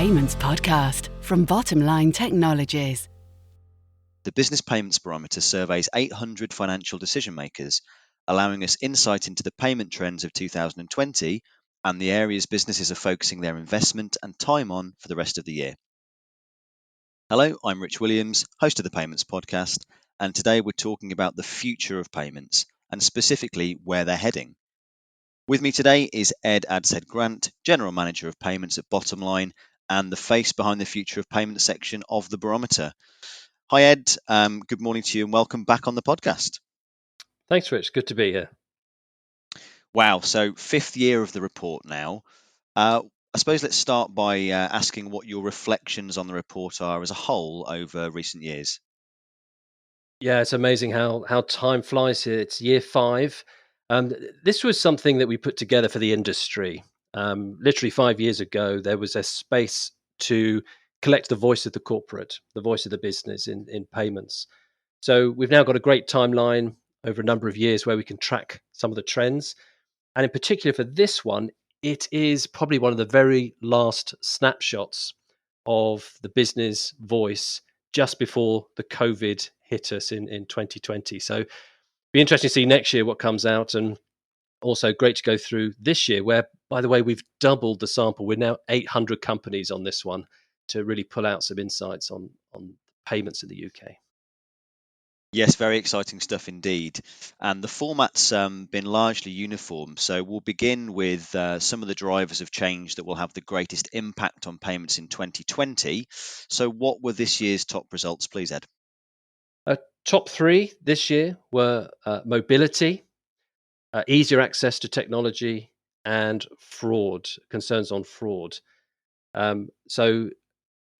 Payments podcast from Bottomline Technologies. The Business Payments Barometer surveys 800 financial decision makers, allowing us insight into the payment trends of 2020 and the areas businesses are focusing their investment and time on for the rest of the year. Hello, I'm Rich Williams, host of the Payments Podcast, and today we're talking about the future of payments and specifically where they're heading. With me today is Ed Adshead Grant, General Manager of Payments at Bottomline and the face behind the Future of Payments section of the Barometer. Hi, Ed. Good morning to you and welcome back on the podcast. Thanks, Rich. Good to be here. Wow. So 5th year of the report now. I suppose let's start by asking what your reflections on the report are as a whole over recent years. Yeah, it's amazing how time flies here. It's year 5. This was something that we put together for the industry. Literally 5 years ago, there was a space to collect the voice of the corporate, the voice of the business in payments. So we've now got a great timeline over a number of years where we can track some of the trends. And in particular for this one, it is probably one of the very last snapshots of the business voice just before the COVID hit us in 2020. So be interesting to see next year what comes out, and also great to go through this year where, by the way, we've doubled the sample. We're now 800 companies on this one to really pull out some insights on payments in the UK. Yes, very exciting stuff indeed. And the format's been largely uniform. So we'll begin with some of the drivers of change that will have the greatest impact on payments in 2020. So what were this year's top results, please, Ed? Top 3 this year were mobility, easier access to technology, and fraud, concerns on fraud. So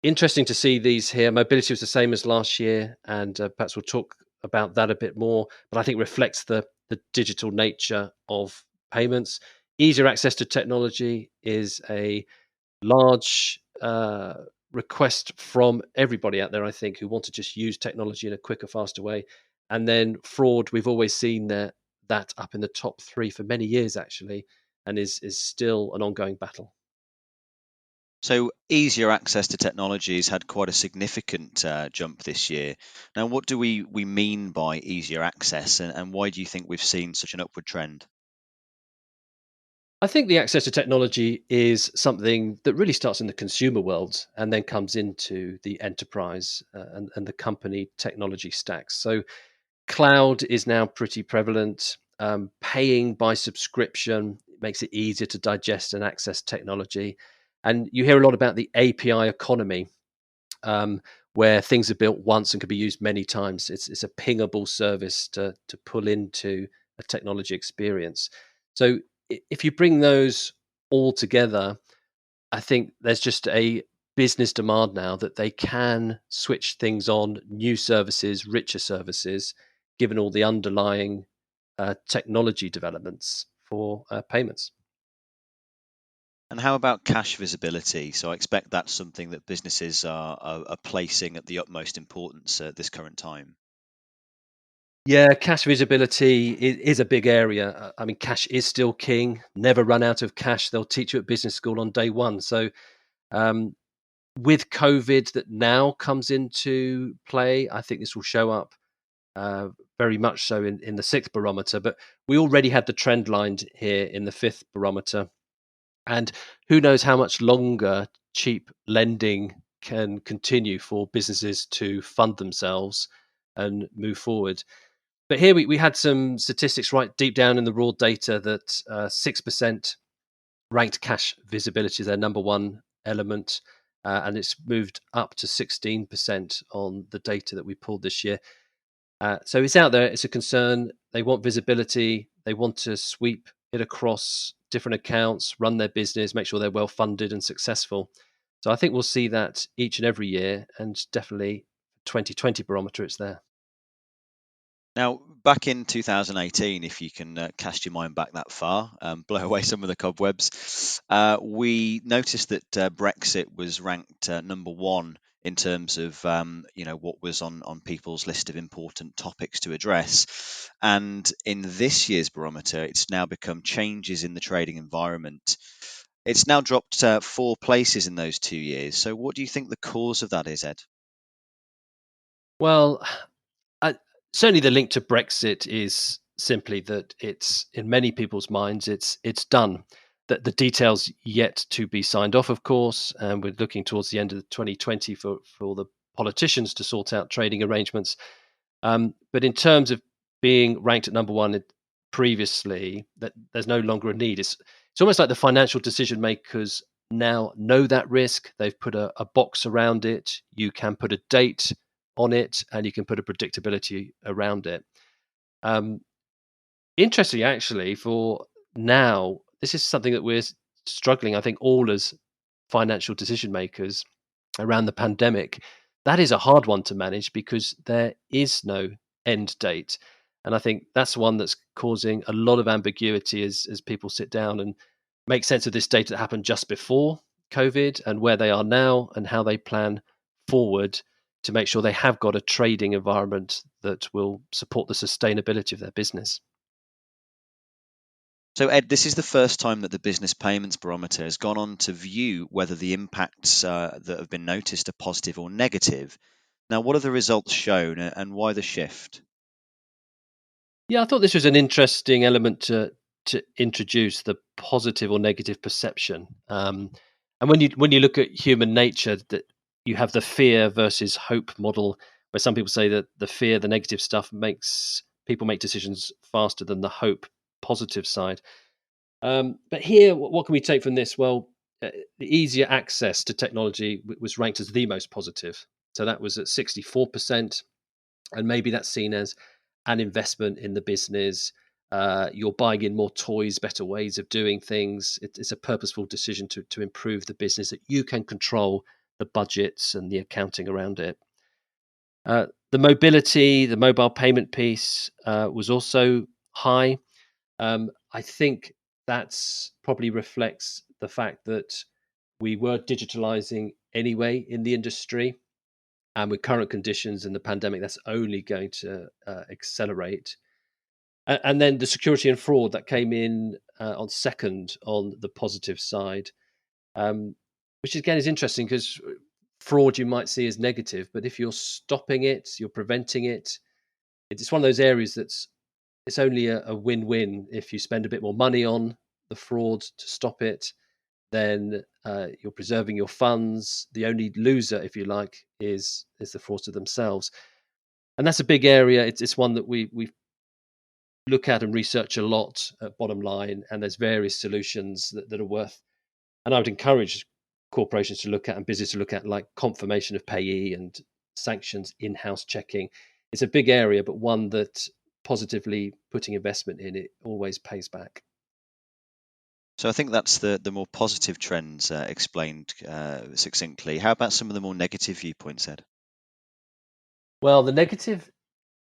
interesting to see these here. Mobility was the same as last year, and perhaps we'll talk about that a bit more, but I think reflects the digital nature of payments. Easier access to technology is a large request from everybody out there, I think, who want to just use technology in a quicker, faster way. And then fraud, we've always seen that up in the top 3 for many years, actually, and is still an ongoing battle. So easier access to technologies had quite a significant jump this year. Now, what do we mean by easier access, and why do you think we've seen such an upward trend? I think the access to technology is something that really starts in the consumer world and then comes into the enterprise and the company technology stacks. So cloud is now pretty prevalent. Paying by subscription makes it easier to digest and access technology. And you hear a lot about the API economy, where things are built once and can be used many times. It's a pingable service to pull into a technology experience. So if you bring those all together, I think there's just a business demand now that they can switch things on, new services, richer services, given all the underlying technology developments for payments. And how about cash visibility? So I expect that's something that businesses are placing at the utmost importance at this current time. Yeah, cash visibility is a big area. I mean, cash is still king. Never run out of cash. They'll teach you at business school on day one. So um, with COVID that now comes into play, I think this will show up very much so in the 6th barometer. But we already had the trend line here in the 5th barometer. And who knows how much longer cheap lending can continue for businesses to fund themselves and move forward. But here we had some statistics right deep down in the raw data that 6% ranked cash visibility as their number one element, and it's moved up to 16% on the data that we pulled this year. So it's out there. It's a concern. They want visibility. They want to sweep it across different accounts, run their business, make sure they're well funded and successful. So I think we'll see that each and every year, and definitely 2020 barometer, it's there. Now, back in 2018, if you can cast your mind back that far, blow away some of the cobwebs, we noticed that Brexit was ranked number 1 in terms of what was on people's list of important topics to address. And in this year's barometer, it's now become changes in the trading environment. It's now dropped 4 places in those 2 years. So, what do you think the cause of that is, Ed? Well, certainly the link to Brexit is simply that it's in many people's minds it's done. That the details yet to be signed off, of course, and we're looking towards the end of 2020 for the politicians to sort out trading arrangements. But in terms of being ranked at number one previously, that there's no longer a need. It's almost like the financial decision makers now know that risk. They've put a box around it. You can put a date on it, and you can put a predictability around it. Um, Interesting, actually, for now, this is something that we're struggling, I think, all as financial decision makers around the pandemic. That is a hard one to manage because there is no end date. And I think that's one that's causing a lot of ambiguity as people sit down and make sense of this data that happened just before COVID and where they are now and how they plan forward to make sure they have got a trading environment that will support the sustainability of their business. So, Ed, this is the first time that the Business Payments Barometer has gone on to view whether the impacts that have been noticed are positive or negative. Now, what have the results shown and why the shift? Yeah, I thought this was an interesting element to introduce the positive or negative perception. And when you look at human nature, that you have the fear versus hope model, where some people say that the fear, the negative stuff, makes people make decisions faster than the hope positive side. But here, what can we take from this? Well, the easier access to technology was ranked as the most positive. So that was at 64%. And maybe that's seen as an investment in the business. You're buying in more toys, better ways of doing things. It's a purposeful decision to improve the business that you can control the budgets and the accounting around it. The mobility, the mobile payment piece was also high. I think that's probably reflects the fact that we were digitalizing anyway in the industry, and with current conditions and the pandemic, that's only going to accelerate. And then the security and fraud that came in on second on the positive side, um, which again is interesting because fraud you might see as negative, but if you're stopping it, you're preventing it. It's one of those areas it's only a win-win. If you spend a bit more money on the fraud to stop it, then you're preserving your funds. The only loser, if you like, is the fraudster themselves, and that's a big area. It's one that we look at and research a lot at Bottom Line, and there's various solutions that are worth. And I would encourage corporations to look at and business to look at, like confirmation of payee and sanctions, in-house checking. It's a big area, but one that positively putting investment in it always pays back. So, I think that's the more positive trends explained succinctly. How about some of the more negative viewpoints, Ed? Well, the negative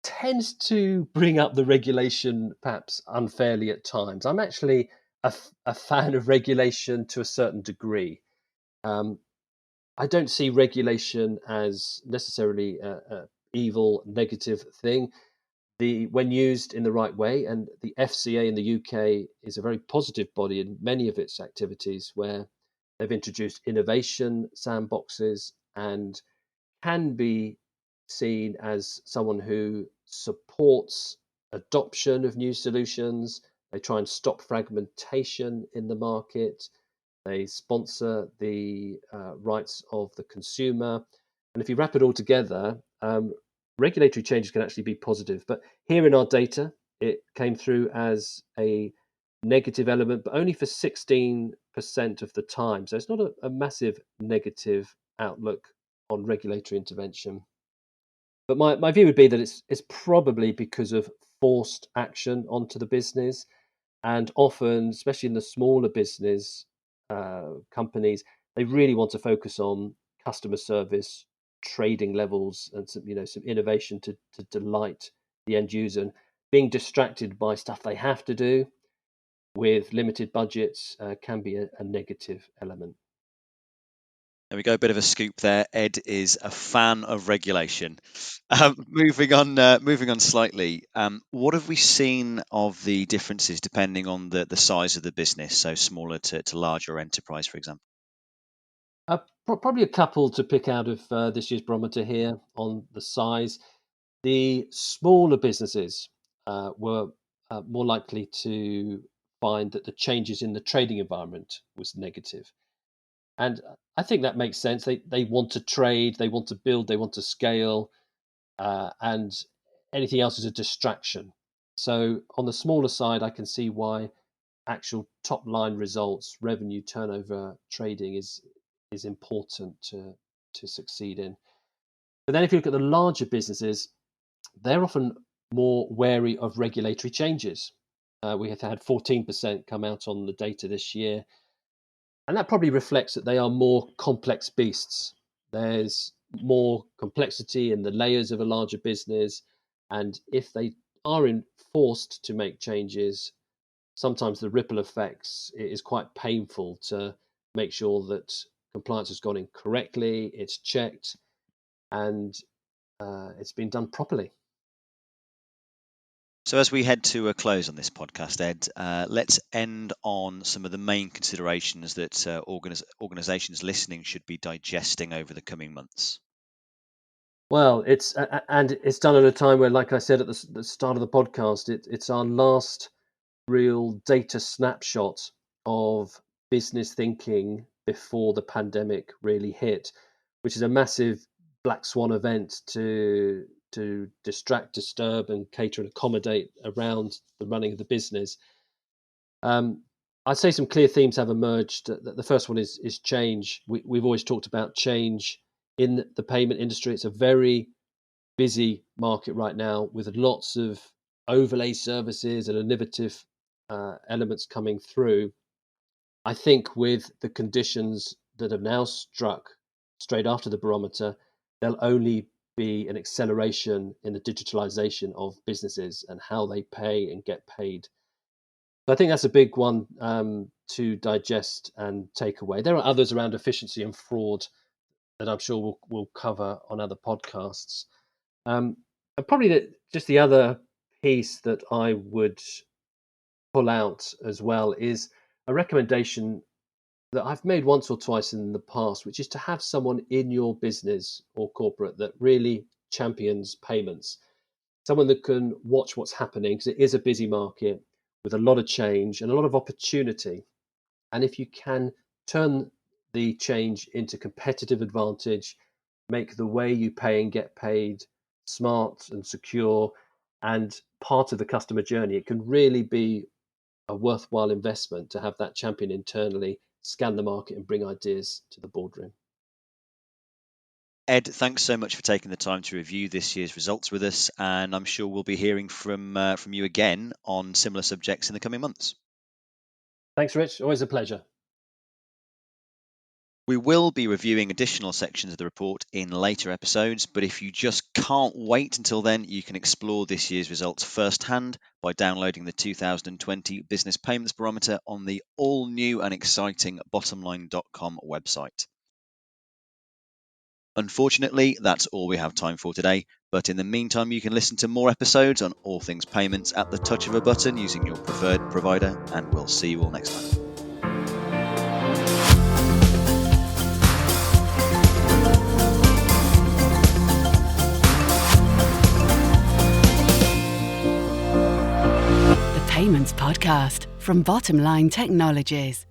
tends to bring up the regulation perhaps unfairly at times. I'm actually a fan of regulation to a certain degree. Um, I don't see regulation as necessarily a evil, negative thing. When used in the right way, and the FCA in the UK is a very positive body in many of its activities, where they've introduced innovation sandboxes and can be seen as someone who supports adoption of new solutions. They try and stop fragmentation in the market. They sponsor the rights of the consumer. And if you wrap it all together, regulatory changes can actually be positive. But here in our data, it came through as a negative element, but only for 16% of the time. So it's not a massive negative outlook on regulatory intervention. But my view would be that it's probably because of forced action onto the business, and often, especially in the smaller business companies, they really want to focus on customer service, trading levels, and some innovation to delight the end user. And being distracted by stuff they have to do with limited budgets can be a negative element. There we go, a bit of a scoop there. Ed is a fan of regulation. Moving on slightly. What have we seen of the differences depending on the size of the business, so smaller to larger enterprise, for example? Probably a couple to pick out of this year's barometer here on the size. The smaller businesses were more likely to find that the changes in the trading environment was negative. And I think that makes sense. They want to trade, they want to build, they want to scale, and anything else is a distraction. So on the smaller side, I can see why actual top line results, revenue, turnover, trading is important to succeed in. But then if you look at the larger businesses, they're often more wary of regulatory changes. We have had 14% come out on the data this year, and that probably reflects that they are more complex beasts. There's more complexity in the layers of a larger business, and if they are forced to make changes, sometimes the ripple effects, it is quite painful to make sure that compliance has gone in correctly, it's checked, and it's been done properly. So as we head to a close on this podcast, Ed, let's end on some of the main considerations that organisations listening should be digesting over the coming months. Well, it's done at a time where, like I said at the start of the podcast, it's our last real data snapshot of business thinking before the pandemic really hit, which is a massive black swan event to distract, disturb, and cater and accommodate around the running of the business. I'd say some clear themes have emerged. The first one is change. We've always talked about change in the payment industry. It's a very busy market right now with lots of overlay services and innovative elements coming through. I think with the conditions that have now struck straight after the barometer, there'll only be an acceleration in the digitalization of businesses and how they pay and get paid. So I think that's a big one to digest and take away. There are others around efficiency and fraud that I'm sure we'll cover on other podcasts. And probably just the other piece that I would pull out as well is a recommendation that I've made once or twice in the past, which is to have someone in your business or corporate that really champions payments, someone that can watch what's happening, because it is a busy market with a lot of change and a lot of opportunity. And if you can turn the change into competitive advantage, make the way you pay and get paid smart and secure and part of the customer journey, it can really be a worthwhile investment to have that champion internally scan the market and bring ideas to the boardroom. Ed, thanks so much for taking the time to review this year's results with us, and I'm sure we'll be hearing from you again on similar subjects in the coming months. Thanks, Rich. Always a pleasure. We will be reviewing additional sections of the report in later episodes, but if you just can't wait until then, you can explore this year's results firsthand by downloading the 2020 Business Payments Barometer on the all-new and exciting bottomline.com website. Unfortunately, that's all we have time for today, but in the meantime, you can listen to more episodes on all things payments at the touch of a button using your preferred provider, and we'll see you all next time. Payments Podcast from Bottomline Technologies.